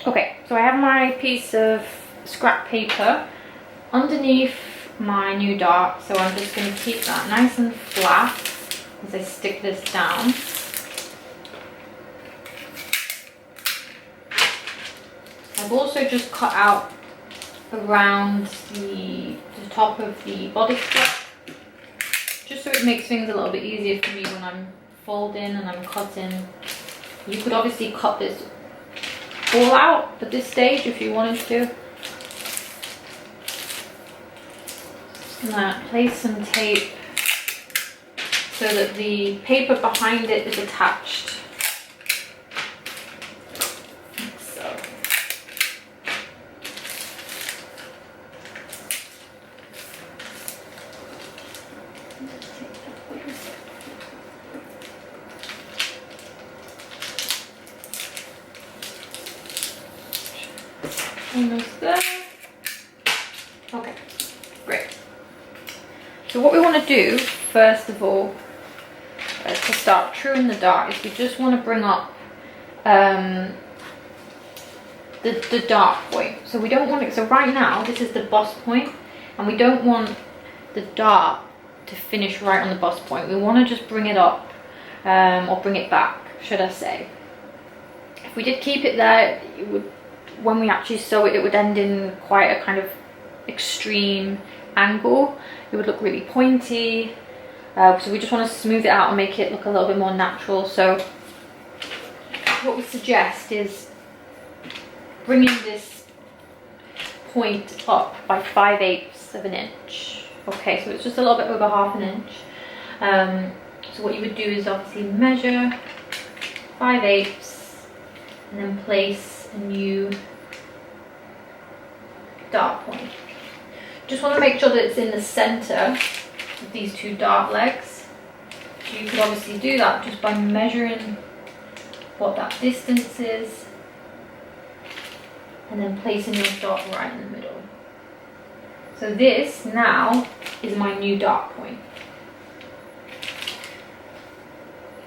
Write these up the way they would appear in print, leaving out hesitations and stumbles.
Okay, so I have my piece of scrap paper underneath my new dart, so I'm just going to keep that nice and flat as I stick this down. I've also just cut out around the top of the bodice block, just so it makes things a little bit easier for me when I'm folding and I'm cutting. You could obviously cut this all out at this stage if you wanted to. Just gonna place some tape so that the paper behind it is attached. So. Almost there. Okay, great. So what we want to do first of all to start truing the dart is we just want to bring up the dart point. So we don't want it, so right now this is the boss point and we don't want the dart to finish right on the boss point. We want to just bring it up or bring it back, should I say. If we did keep it there, it would, when we actually sew it, it would end in quite a kind of extreme angle. It would look really pointy. So we just want to smooth it out and make it look a little bit more natural. So what we suggest is bringing this point up by 5/8 of an inch. Okay, so it's just a little bit over half an inch. So what you would do is obviously measure 5/8 and then place a new dart point. Just want to make sure that it's in the center of these two dart legs. So you could obviously do that just by measuring what that distance is and then placing your dart right in the middle. So this now is my new dart point.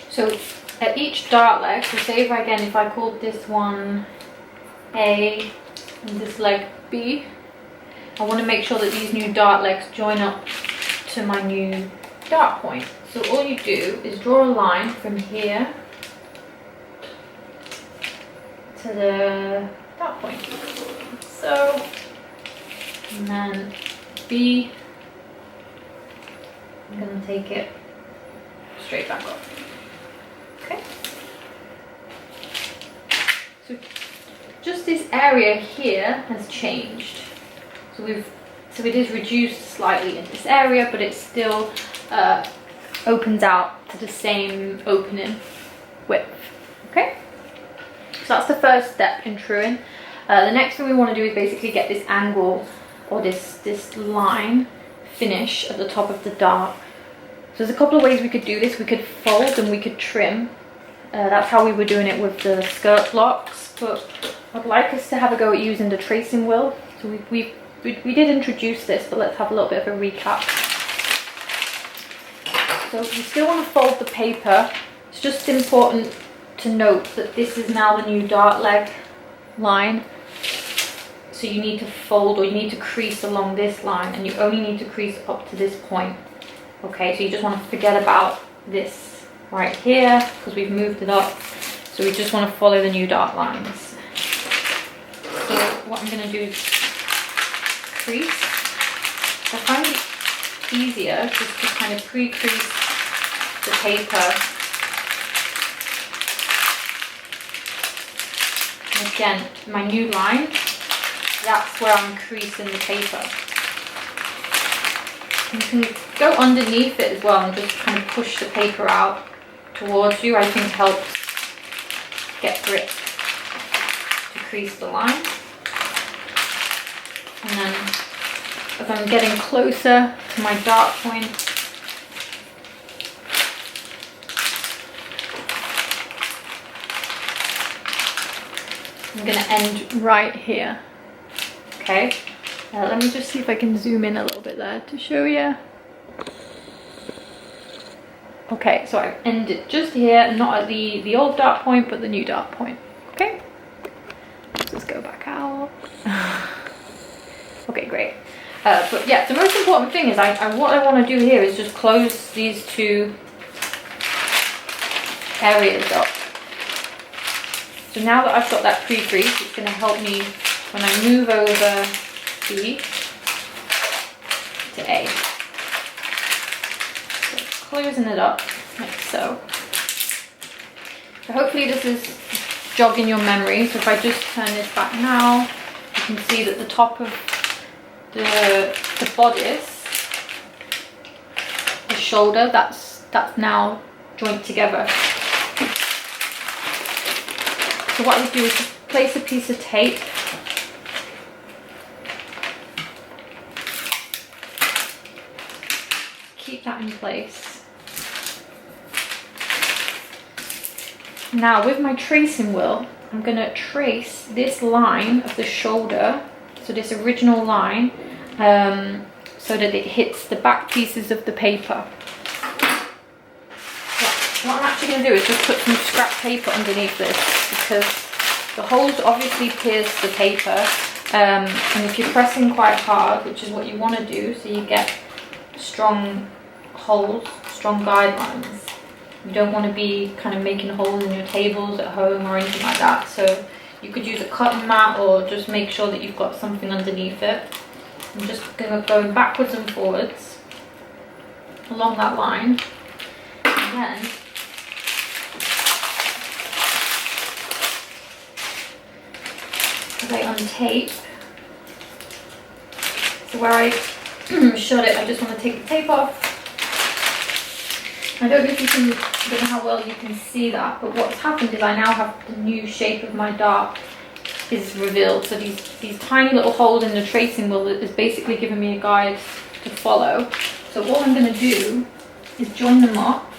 So at each dart leg, so say if I called this one A and this leg B, I want to make sure that these new dart legs join up to my new dart point. So all you do is draw a line from here to the dart point. So, and then B, I'm going to take it straight back up. Okay. So just this area here has changed. So it is reduced slightly in this area, but it still opens out to the same opening width. Okay. So that's the first step in truing. The next thing we want to do is basically get this angle or this line finish at the top of the dart. So there's a couple of ways we could do this. We could fold and we could trim. That's how we were doing it with the skirt blocks, but I'd like us to have a go at using the tracing wheel. So we did introduce this, but let's have a little bit of a recap. So you still want to fold the paper. It's just important to note that this is now the new dart leg line. So you need to fold, or you need to crease along this line, and you only need to crease up to this point. Okay, so you just want to forget about this right here because we've moved it up. So we just want to follow the new dart lines. So what I'm going to do is crease. I find it easier just to kind of pre-crease the paper. And again, my new line, that's where I'm creasing the paper. You can go underneath it as well and just kind of push the paper out towards you. I think helps get grip to crease the line. And then as I'm getting closer to my dart point, I'm going to end right here. Okay, let me just see if I can zoom in a little bit there to show you. Okay, so I've ended just here, not at the old dart point, but the new dart point. Okay, so just go back out. Okay, great. But yeah, the most important thing is what I want to do here is just close these two areas up. So now that I've got that pre-crease, it's going to help me when I move over B to A. So closing it up like so. So hopefully this is jogging your memory. So if I just turn this back now, you can see that the top of the bodice, the shoulder, that's now joined together. So what I would do is just place a piece of tape keep that in place. Now with my tracing wheel, I'm going to trace this line of the shoulder, so this original line, so that it hits the back pieces of the paper. What I'm actually going to do is just put some scrap paper underneath this, because the holes obviously pierce the paper, and if you're pressing quite hard, which is what you want to do, so you get strong holes, strong guidelines. You don't want to be kind of making holes in your tables at home or anything like that. So you could use a cutting mat or just make sure that you've got something underneath it. I'm just going to go backwards and forwards along that line. And then as I untape, so where I shut it, I just want to take the tape off. I don't know if you can, I don't know how well you can see that, but what's happened is I now have the new shape of my dart is revealed. So these tiny little holes in the tracing wheel is basically giving me a guide to follow. So what I'm going to do is join them up.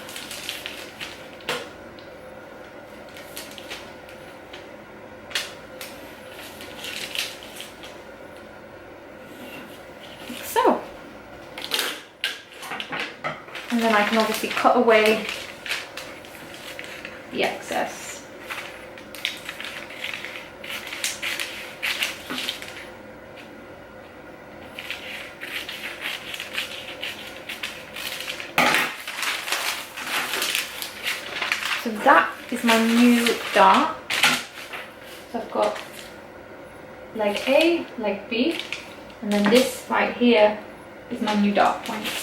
Like so. And then I can obviously cut away the excess. So that is my new dart. So I've got leg A, leg B, and then this right here is my new dart point.